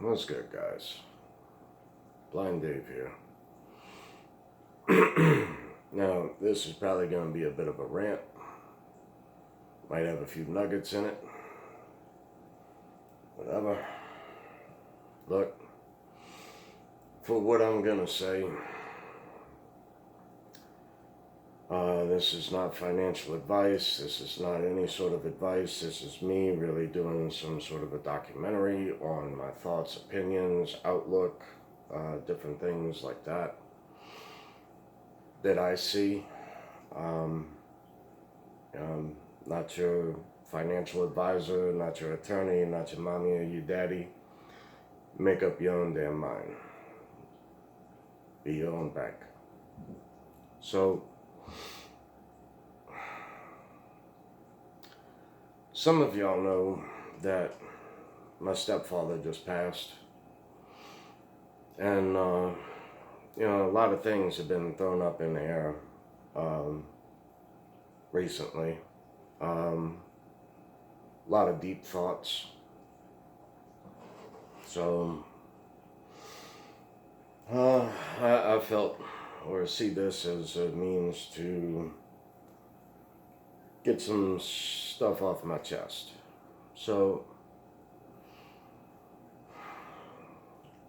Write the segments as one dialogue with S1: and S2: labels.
S1: What's good, guys? Blind Dave here. Now, this is probably going to be a bit of a rant. Might have a few nuggets in it. Whatever. Look, for what I'm going to say, this is not financial advice. This is not any sort of advice. This is me really doing some sort of a documentary on my thoughts, opinions, outlook, different things like that I see. Not your financial advisor, not your attorney, not your mommy or your daddy. Make up your own damn mind. Be your own bank. So, some of y'all know that my stepfather just passed. And, a lot of things have been thrown up in the air recently. A lot of deep thoughts. So, I felt or see this as a means to get some stuff off my chest. So,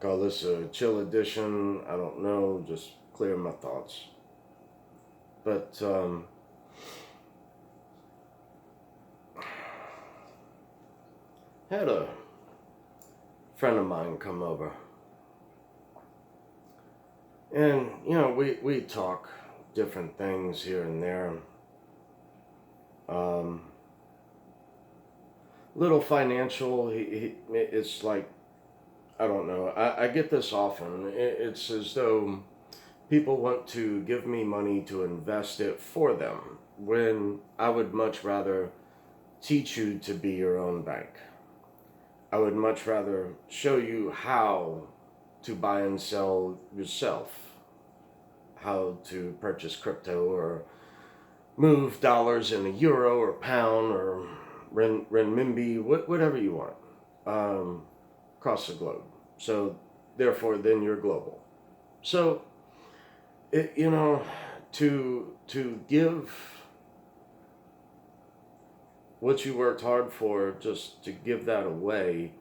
S1: call this a chill edition. I don't know, just clear my thoughts. But, had a friend of mine come over. And, we talk different things here and there. Little financial, it's like, I don't know, I get this often. It's as though people want to give me money to invest it for them, when I would much rather teach you to be your own bank. I would much rather show you how to buy and sell yourself, how to purchase crypto or move dollars in a euro or pound or renminbi, whatever you want, across the globe. So therefore, then you're global. So, to give what you worked hard for, just to give that away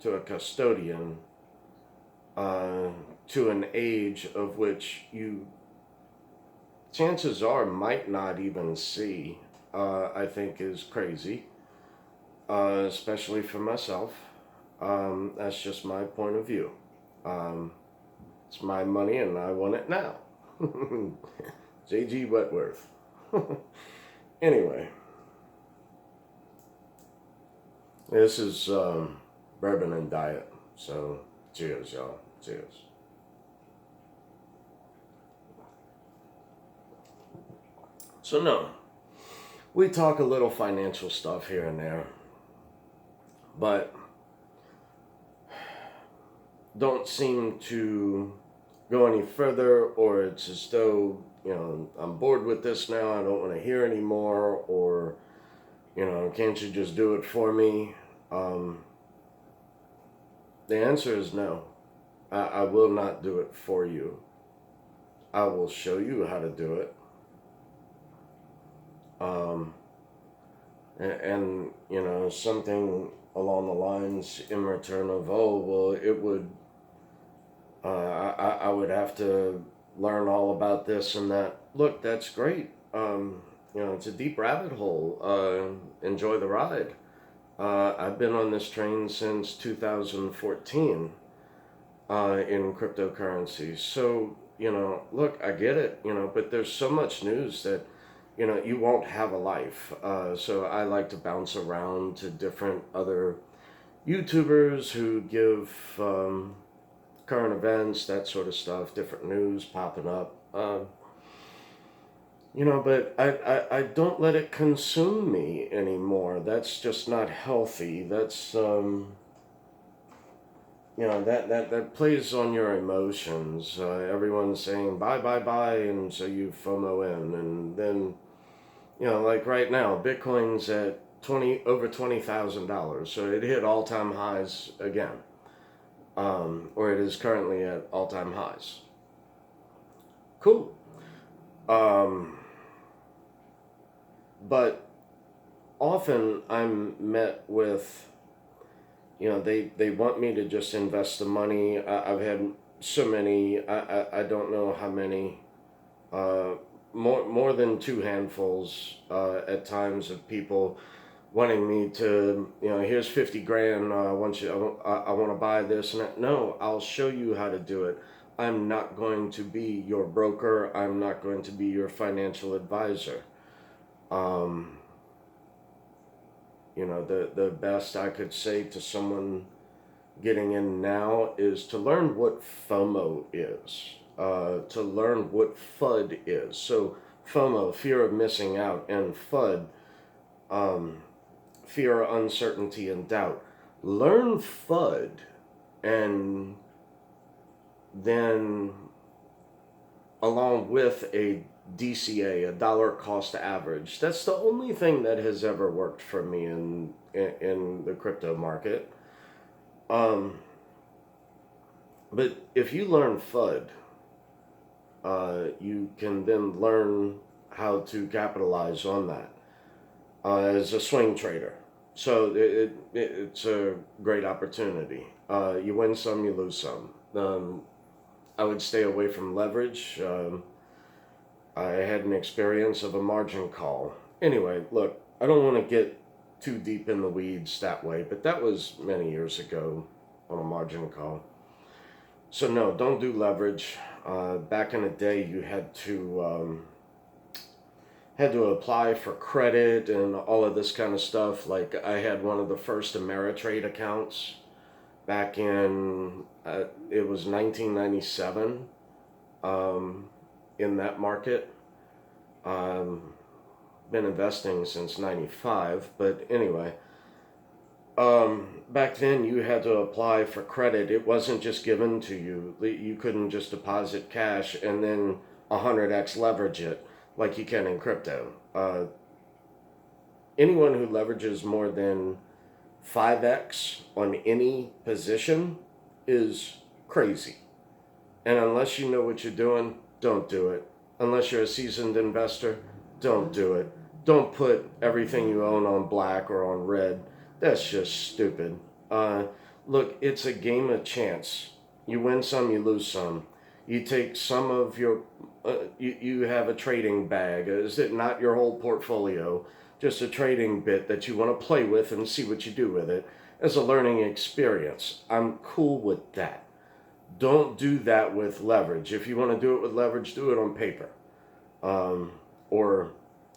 S1: to a custodian, to an age of which you, chances are, might not even see, I think is crazy, especially for myself. That's just my point of view. It's my money and I want it now. J.G. Wentworth. Anyway. This is bourbon and diet, so cheers, y'all. Cheers. So no, we talk a little financial stuff here and there, but don't seem to go any further, or it's as though, I'm bored with this now, I don't want to hear anymore, or can't you just do it for me? The answer is no. I will not do it for you. I will show you how to do it. And something along the lines in return of, oh, well, it would, I would have to learn all about this and that. Look, that's great. It's a deep rabbit hole. Enjoy the ride. I've been on this train since 2014 in cryptocurrency. So, look, I get it, but there's so much news that, you won't have a life. So I like to bounce around to different other YouTubers who give current events, that sort of stuff, different news popping up. But I don't let it consume me anymore. That's just not healthy. That's, that plays on your emotions. Everyone's saying buy, and so you FOMO in. And then, like right now, Bitcoin's at over $20,000. So it hit all-time highs again. or it is currently at all-time highs. Cool. Um, but often I'm met with, they want me to just invest the money. I've had so many, I don't know how many, uh, more than two handfuls at times of people wanting me to, here's 50 grand. I want to buy this and that. No, I'll show you how to do it. I'm not going to be your broker. I'm not going to be your financial advisor. Um, the best I could say to someone getting in now is to learn what FOMO is, to learn what FUD is. So FOMO, fear of missing out, and FUD, um, fear, uncertainty, and doubt. Learn FUD, and then along with a DCA, a dollar cost average. That's the only thing that has ever worked for me in the crypto market. Um, but if you learn FUD, you can then learn how to capitalize on that as a swing trader. So it's a great opportunity. You win some, you lose some. I would stay away from leverage. I had an experience of a margin call. Anyway, look, I don't want to get too deep in the weeds that way, but that was many years ago on a margin call. So no, don't do leverage. Back in the day, you had to apply for credit and all of this kind of stuff. Like I had one of the first Ameritrade accounts back in it was 1997 in that market. Um, been investing since 95, but anyway, back then you had to apply for credit. It wasn't just given to you. You couldn't just deposit cash and then 100x leverage it like you can in crypto. Anyone who leverages more than 5x on any position is crazy. And unless you know what you're doing, don't do it. Unless you're a seasoned investor, don't do it. Don't put everything you own on black or on red. That's just stupid. Look, it's a game of chance. You win some, you lose some. You take some of your, you have a trading bag. Is it not your whole portfolio? Just a trading bit that you want to play with and see what you do with it as a learning experience. I'm cool with that. Don't do that with leverage. If you want to do it with leverage, do it on paper or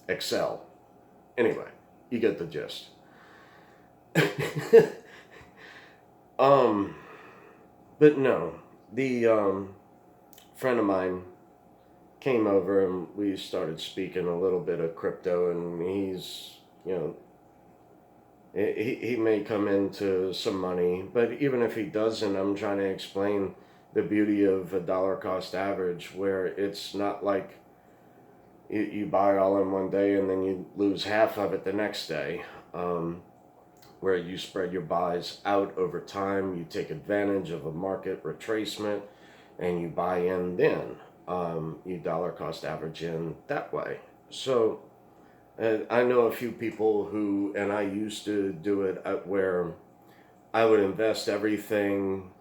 S1: Excel. Anyway, you get the gist. But no, the friend of mine came over and we started speaking a little bit of crypto, and he's, he may come into some money, but even if he doesn't, I'm trying to explain the beauty of a dollar cost average, where it's not like you buy all in one day and then you lose half of it the next day, where you spread your buys out over time, you take advantage of a market retracement, and you buy in then. You dollar cost average in that way. So I know a few people who, and I used to do it where I would invest everything,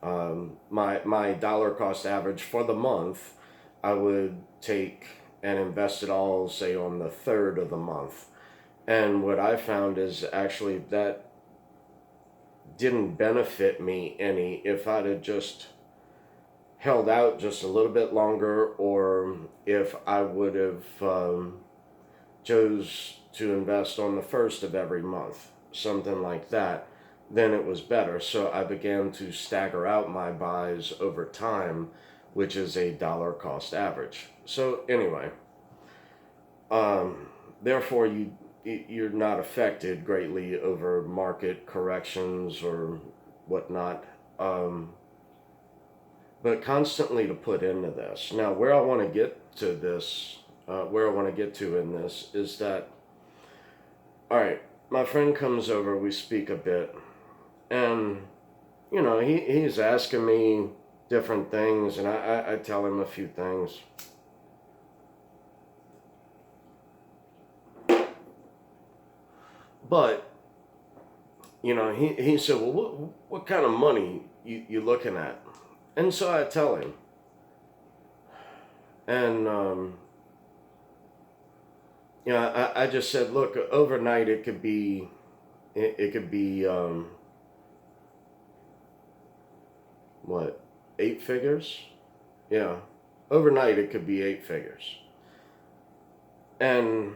S1: my dollar cost average for the month, I would take and invest it all, say, on the third of the month. And what I found is actually that didn't benefit me any. If I'd have just held out just a little bit longer, or if I would have chose to invest on the first of every month, something like that, then it was better. So I began to stagger out my buys over time, which is a dollar cost average. So anyway, therefore you're not affected greatly over market corrections or whatnot. But constantly to put into this. Now, where I want to get to this, where I want to get to in this is that, all right, my friend comes over, we speak a bit, and he's asking me different things, and I tell him a few things. But, he said, well, what kind of money you looking at? And so I tell him. And, I just said, look, overnight it could be, what, 8 figures? Yeah. Overnight it could be 8 figures. And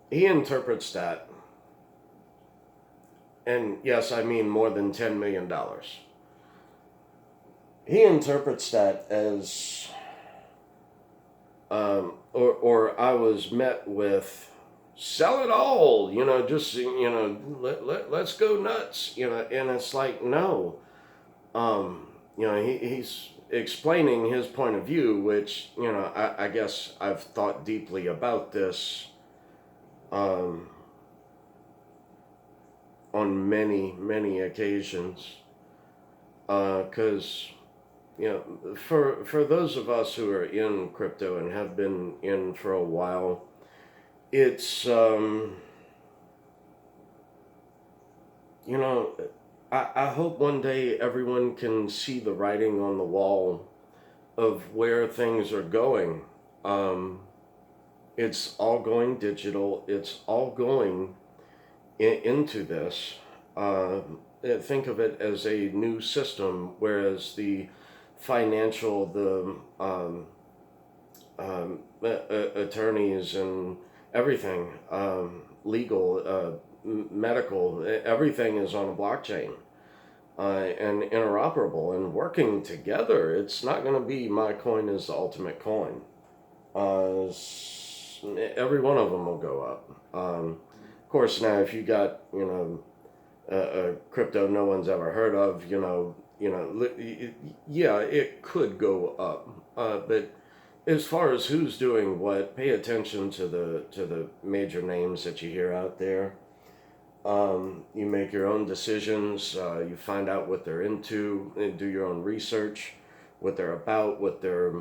S1: he interprets that, and yes, I mean more than $10 million. He interprets that as, or I was met with, sell it all, just, let's go nuts, and it's like, no. He's explaining his point of view, which, I guess I've thought deeply about this, on many, many occasions. Because, for those of us who are in crypto and have been in for a while, it's, I hope one day everyone can see the writing on the wall of where things are going. It's all going digital. It's all going into this. Think of it as a new system, whereas the financial, attorneys and everything, legal, medical, everything is on a blockchain, and interoperable and working together. It's not going to be my coin is the ultimate coin. Every one of them will go up. Of course, now if you got a crypto no one's ever heard of, yeah, it could go up. But as far as who's doing what, pay attention to the major names that you hear out there. You make your own decisions. You find out what they're into, and do your own research, what they're about, what they're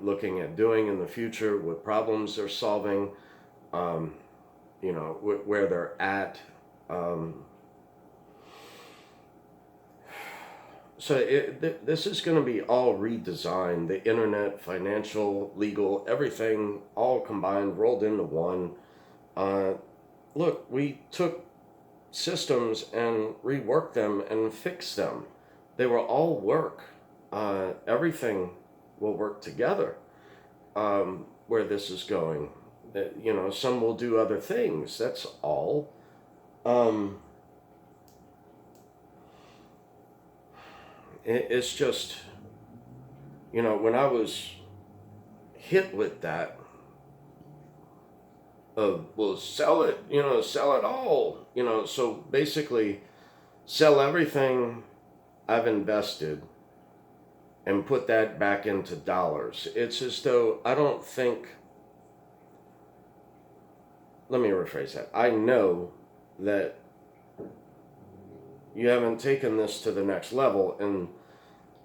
S1: looking at doing in the future, what problems they're solving, where they're at. So this is going to be all redesigned. The internet, financial, legal, everything all combined, rolled into one. Look, we took systems and reworked them and fixed them. They will all work. Everything will work together, where this is going. Some will do other things. That's all. It's just, when I was hit with that, well, sell it, sell it all, so basically sell everything I've invested and put that back into dollars. It's as though I don't think, let me rephrase that. I know that you haven't taken this to the next level, and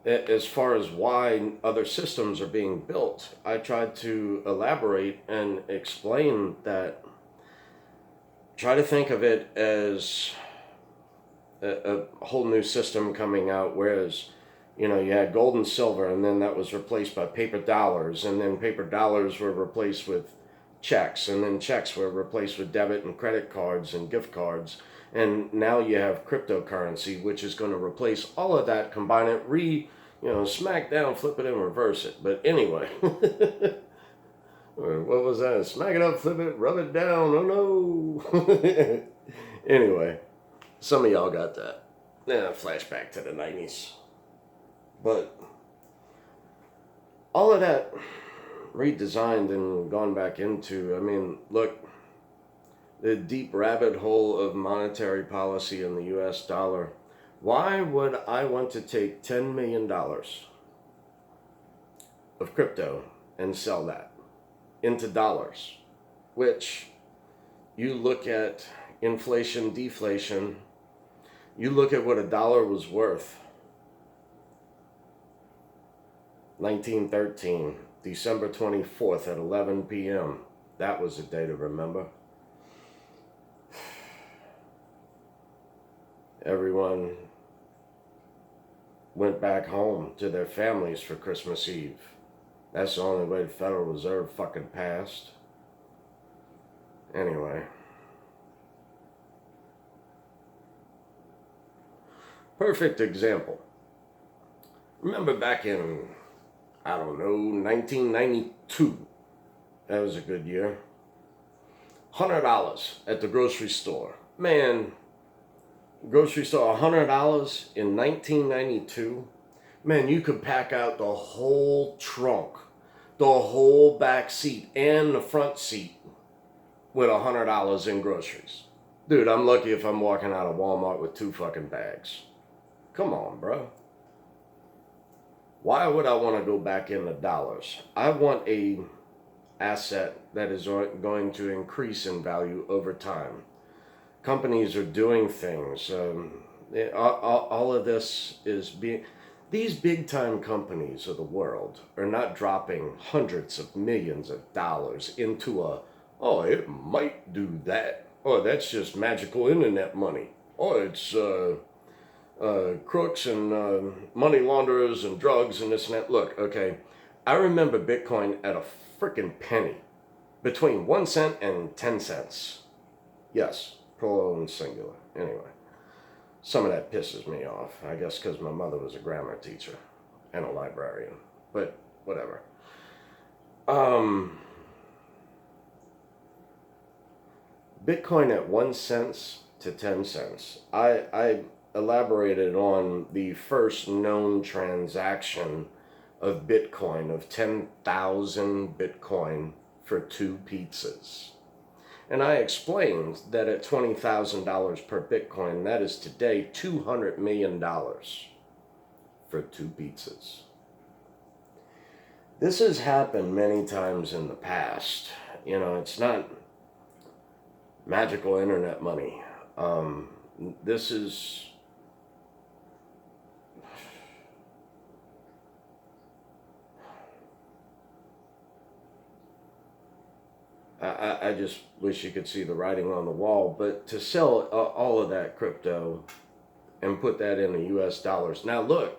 S1: as far as why other systems are being built, I tried to elaborate and explain that. Try to think of it as a whole new system coming out, whereas you had gold and silver, and then that was replaced by paper dollars, and then paper dollars were replaced with checks, and then checks were replaced with debit and credit cards and gift cards. And now you have cryptocurrency, which is going to replace all of that, combine it, smack down, flip it, and reverse it. But anyway, what was that? Smack it up, flip it, rub it down. Oh no. Anyway, some of y'all got that. Yeah, flashback to the 90s. But all of that redesigned and gone back into, look, the deep rabbit hole of monetary policy in the US dollar. Why would I want to take $10 million of crypto and sell that into dollars? Which, you look at inflation, deflation, you look at what a dollar was worth 1913, December 24th at 11 p.m. That was a day to remember. Everyone went back home to their families for Christmas Eve. That's the only way the Federal Reserve fucking passed. Anyway. Perfect example. Remember back in, I don't know, 1992. That was a good year. $100 at the grocery store. Man, grocery store, $100 in 1992. Man, you could pack out the whole trunk, the whole back seat, and the front seat with $100 in groceries. Dude, I'm lucky if I'm walking out of Walmart with 2 fucking bags. Come on, bro. Why would I want to go back into dollars? I want a asset that is going to increase in value over time. Companies are doing things. All of this is being... These big-time companies of the world are not dropping hundreds of millions of dollars into oh, it might do that. Oh, that's just magical internet money. Oh, it's crooks and money launderers and drugs and this and that. Look, okay, I remember Bitcoin at a freaking penny. Between 1 cent and 10 cents. Yes, plural and singular. Anyway, some of that pisses me off. I guess because my mother was a grammar teacher and a librarian. But whatever. Bitcoin at 1 cent to 10 cents. I elaborated on the first known transaction of Bitcoin, of 10,000 Bitcoin for 2 pizzas. And I explained that at $20,000 per Bitcoin, that is today $200 million for 2 pizzas. This has happened many times in the past. You know, it's not magical internet money. This is... I just wish you could see the writing on the wall. But to sell all of that crypto and put that into US dollars. Now look,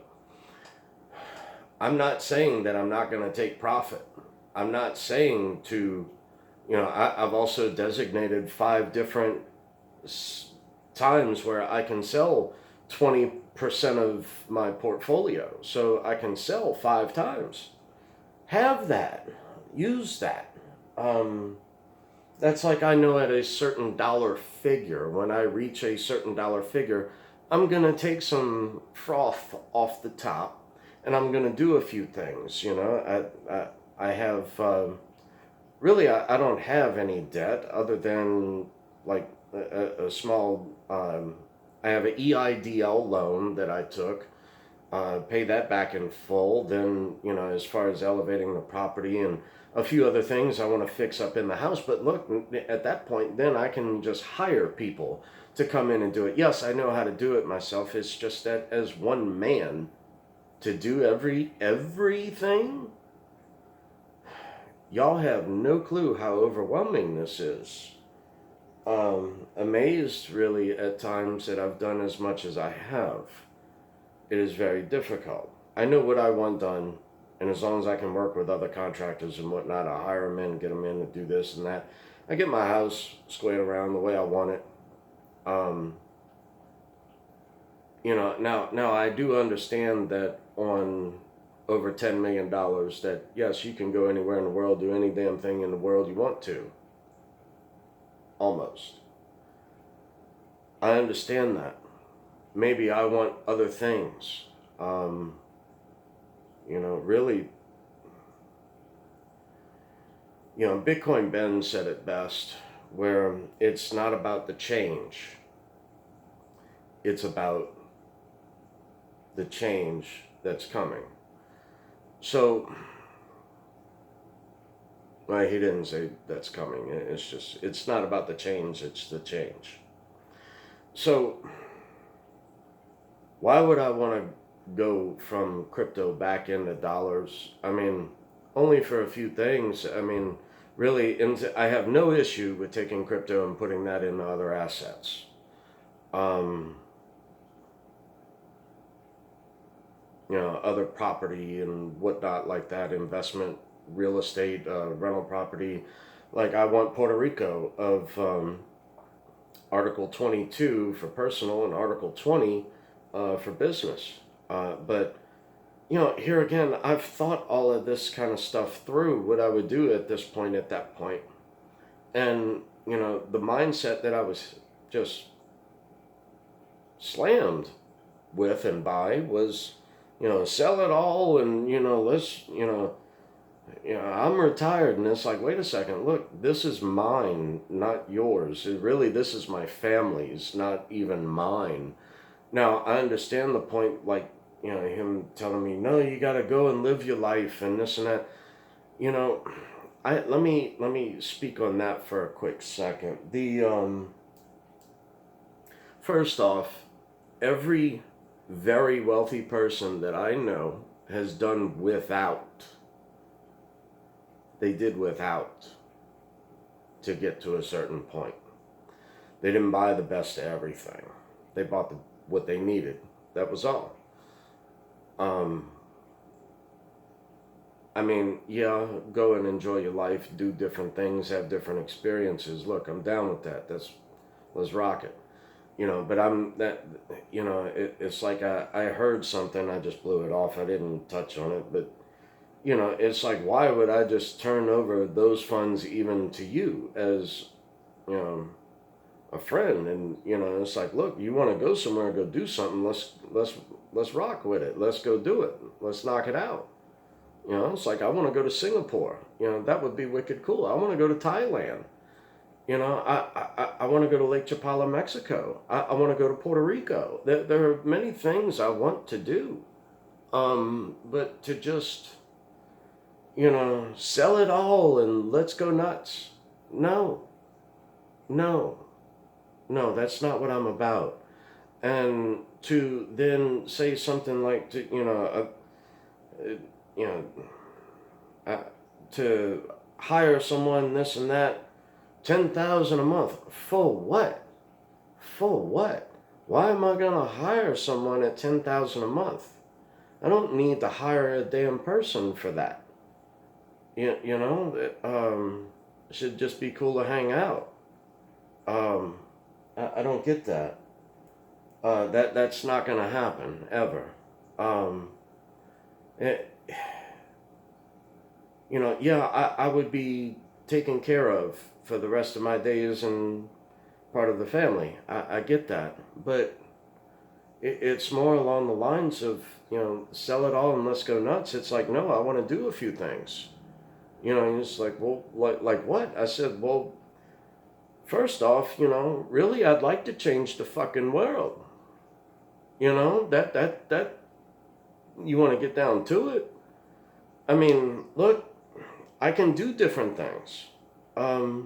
S1: I'm not saying that I'm not going to take profit. I'm not saying to, you know, I've also designated 5 different times where I can sell 20% of my portfolio. So I can sell 5 times. Have that. Use that. That's like I know at a certain dollar figure, when I reach a certain dollar figure, I'm going to take some froth off the top and I'm going to do a few things. You know, I have, really, I don't have any debt other than like a small, I have an EIDL loan that I took, pay that back in full. Then, you know, as far as elevating the property and a few other things I want to fix up in the house. But look, at that point, then I can just hire people to come in and do it. Yes, I know how to do it myself. It's just that as one man to do everything, y'all have no clue how overwhelming this is. Amazed really at times that I've done as much as I have. It is very difficult. I know what I want done. And as long as I can work with other contractors and whatnot, I hire them in, get them in to do this and that. I get my house squared around the way I want it. You know, now I do understand that on over $10 million that, yes, you can go anywhere in the world, do any damn thing in the world you want to. Almost. I understand that. Maybe I want other things. You know, really, you know, Bitcoin Ben said it best, where it's not about the change. It's about the change that's coming. So, well, he didn't say that's coming. It's just, it's not about the change, it's the change. So, why would I want to go from crypto back into dollars. I mean, only for a few things. I mean, really, I have no issue with taking crypto and putting that into other assets. Um, other property and whatnot like that, investment, real estate, rental property. Like I want Puerto Rico of Article 22 for personal and Article 20 for business. But here again, I've thought all of this kind of stuff through, what I would do at this point, at that point. And, the mindset that I was just slammed with and by was, sell it all and, let's, I'm retired. And it's like, wait a second, look, this is mine, not yours. This is my family's, not even mine. Now, I understand the point, like, him telling me, no, you got to go and live your life and this and that. Let me speak on that for a quick second. First off, every very wealthy person that I know has done without. They did without to get to a certain point. They didn't buy the best of everything. They bought what they needed. That was all. I mean, yeah, go and enjoy your life, do different things, have different experiences. Look, I'm down with that. Let's rock it. But it's like I heard something, I just blew it off. I didn't touch on it, but it's like, why would I just turn over those funds even to you as, a friend? And, it's like, look, you want to go somewhere, go do something. Let's rock with it. Let's go do it. Let's knock it out. It's like, I want to go to Singapore. That would be wicked cool. I want to go to Thailand. I want to go to Lake Chapala, Mexico. I want to go to Puerto Rico. There are many things I want to do. But to just, sell it all and let's go nuts. No, that's not what I'm about. And to then say something like, to hire someone, this and that, 10,000 a month. For what? For what? Why am I gonna hire someone at 10,000 a month? I don't need to hire a damn person for that. It should just be cool to hang out. I don't get that. That's not gonna happen ever. I would be taken care of for the rest of my days and part of the family. I get that. But it's more along the lines of, sell it all and let's go nuts. It's like, no, I want to do a few things. And it's like, well, like what? I said, well, first off, really, I'd like to change the fucking world. That, you want to get down to it? I mean, look, I can do different things. I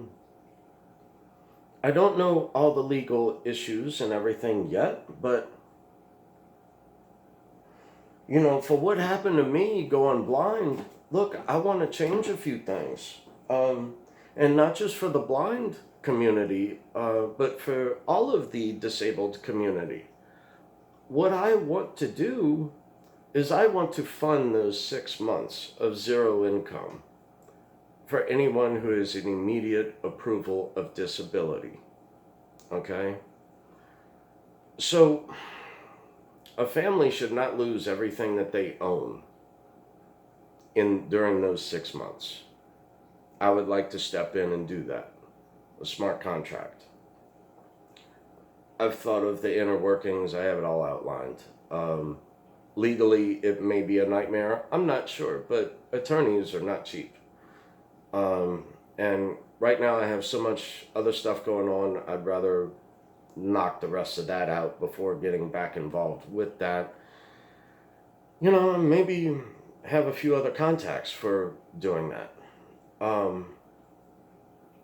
S1: don't know all the legal issues and everything yet, but, for what happened to me going blind, look, I want to change a few things. And not just for the blind community, but for all of the disabled community. What I want to do is I want to fund those 6 months of zero income for anyone who is in immediate approval of disability. Okay? So, a family should not lose everything that they own during those 6 months. I would like to step in and do that. A smart contract. I've thought of the inner workings. I have it all outlined. Legally, it may be a nightmare. I'm not sure, but attorneys are not cheap. And right now I have so much other stuff going on, I'd rather knock the rest of that out before getting back involved with that. Maybe have a few other contacts for doing that.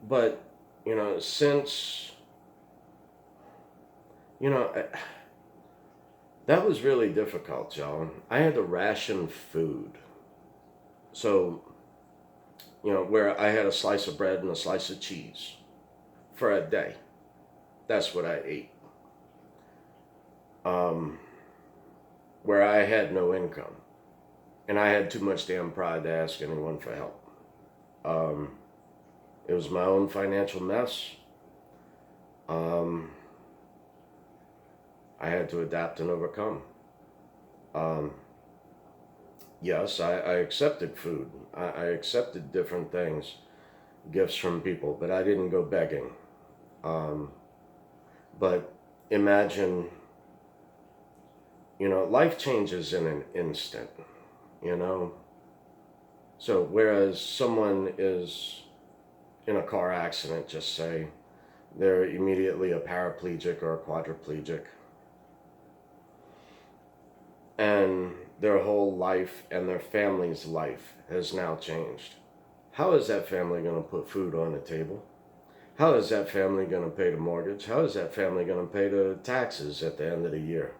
S1: But, since, That was really difficult, y'all. I had to ration food. So, where I had a slice of bread and a slice of cheese for a day. That's what I ate. Um, where I had no income. And I had too much damn pride to ask anyone for help. Um, it was my own financial mess. Um, I had to adapt and overcome. Um, yes, I accepted food. I accepted different things, gifts from people, but I didn't go begging. Um, but imagine, life changes in an instant, you know? So whereas someone is in a car accident, just say, they're immediately a paraplegic or a quadriplegic, and their whole life and their family's life has now changed. How is that family going to put food on the table? How is that family going to pay the mortgage? How is that family going to pay the taxes at the end of the year?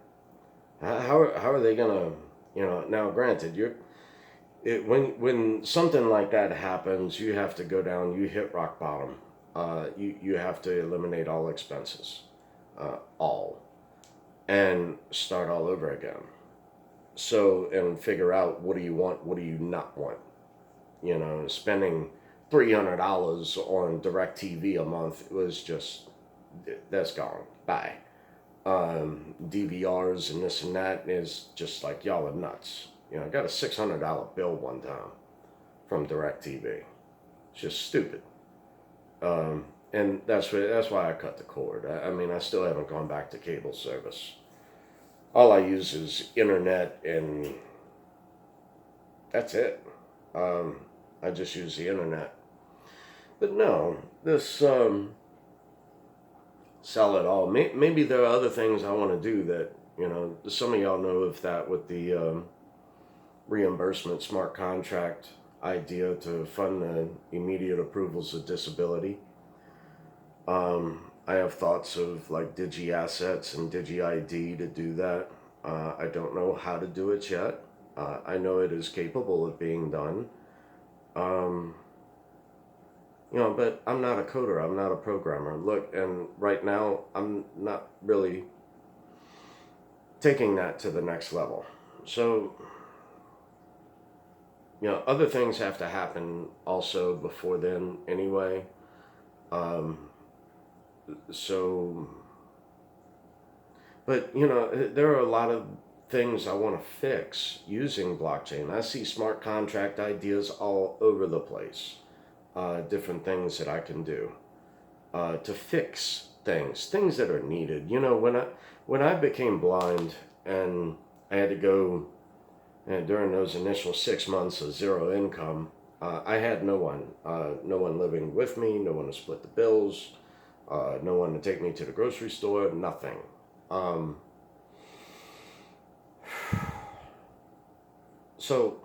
S1: How are they going to, now granted, when something like that happens, you have to go down, you hit rock bottom. You have to eliminate all expenses, all, and start all over again. So, and figure out, what do you want, what do you not want? Spending $300 on DirecTV a month was just, that's gone. Bye. DVRs and this and that is just like, y'all are nuts. I got a $600 bill one time from DirecTV. It's just stupid. And that's why I cut the cord. I mean, I still haven't gone back to cable service. All I use is internet, and that's it. I just use the internet. But no, this sell it all. Maybe there are other things I want to do that, some of y'all know of that with the reimbursement smart contract idea to fund the immediate approvals of disability. I have thoughts of like Digi Assets and Digi ID to do that. I don't know how to do it yet. I know it is capable of being done. But I'm not a coder. I'm not a programmer. Look, and right now I'm not really taking that to the next level. So, other things have to happen also before then anyway. But there are a lot of things I want to fix using blockchain. I see smart contract ideas all over the place. Different things that I can do to fix things that are needed. When I became blind and I had to go, and during those initial 6 months of zero income, I had no one living with me, no one to split the bills, no one to take me to the grocery store, nothing. So,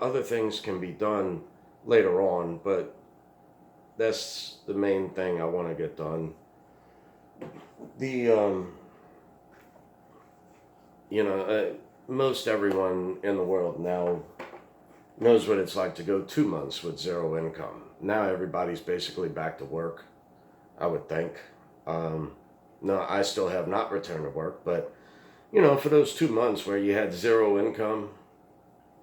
S1: other things can be done later on, but that's the main thing I want to get done. Most everyone in the world now knows what it's like to go 2 months with zero income. Now everybody's basically back to work, I would think. No, I still have not returned to work, but, for those 2 months where you had zero income,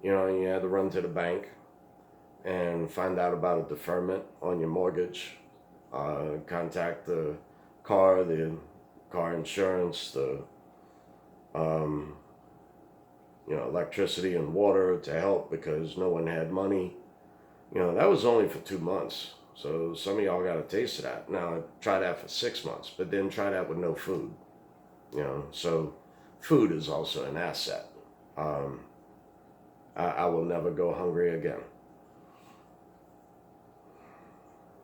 S1: and you had to run to the bank and find out about a deferment on your mortgage, contact the car insurance, the electricity and water to help because no one had money. That was only for 2 months. So some of y'all got a taste of that. Now try that for 6 months, but then try that with no food. So food is also an asset. I will never go hungry again.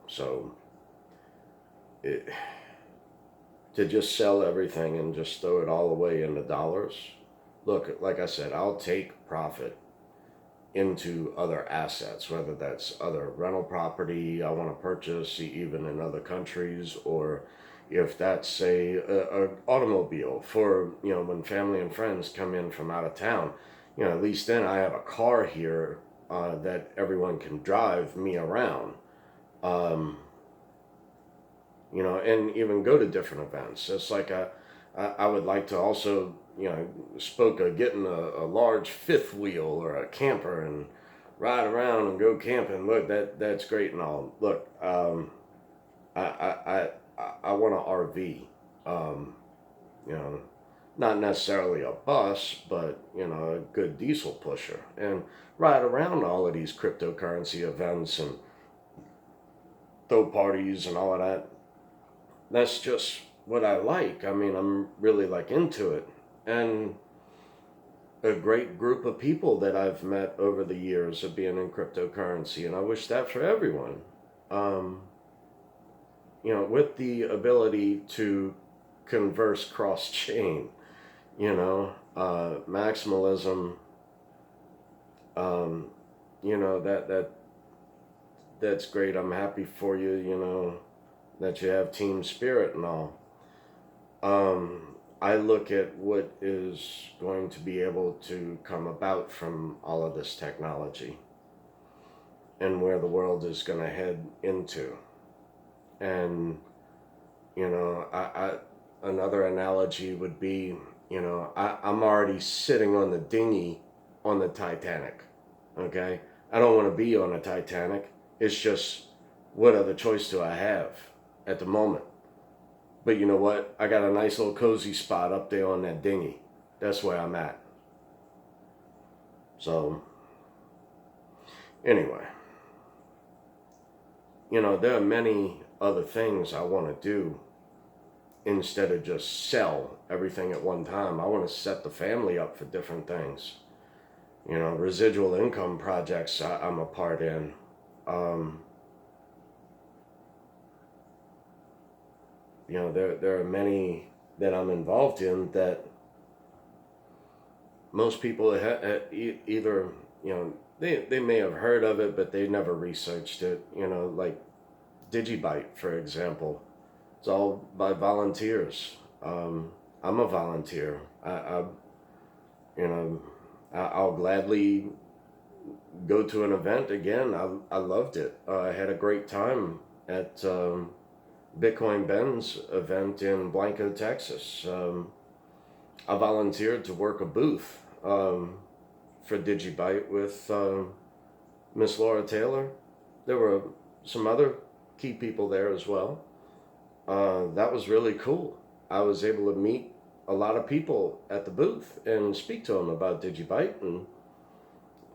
S1: So to just sell everything and just throw it all away into dollars. Look, like I said, I'll take profit into other assets, whether that's other rental property I want to purchase, even in other countries, or if that's a automobile for, when family and friends come in from out of town, at least then I have a car here that everyone can drive me around. Um, and even go to different events. It's like I would like to also, spoke of getting a large fifth wheel or a camper and ride around and go camping. Look, that's great and all. Look, I I I want an RV. Um, you know, Not necessarily a bus, but a good diesel pusher, and ride around all of these cryptocurrency events and throw parties and all of that. That's just what I like. I mean, I'm really like into it. And a great group of people that I've met over the years of being in cryptocurrency, and I wish that for everyone. Um, with the ability to converse cross chain, maximalism, um, that's great. I'm happy for you, that you have team spirit and all. I look at what is going to be able to come about from all of this technology and where the world is going to head into. And, another analogy would be, I'm already sitting on the dinghy on the Titanic. Okay? I don't want to be on the Titanic. It's just, what other choice do I have at the moment? But you know what? I got a nice little cozy spot up there on that dinghy. That's where I'm at. So, anyway, there are many other things I want to do instead of just sell everything at one time. I want to set the family up for different things. Residual income projects I'm a part in. There are many that I'm involved in that most people either, they may have heard of it, but they never researched it. Like Digibyte, for example. It's all by volunteers. I'm a volunteer. You know, I'll gladly go to an event again. I loved it. I had a great time at Bitcoin Ben's event in Blanco, Texas. I volunteered to work a booth for Digibyte with Miss Laura Taylor. There were some other key people there as well. That was really cool. I was able to meet a lot of people at the booth and speak to them about Digibyte, and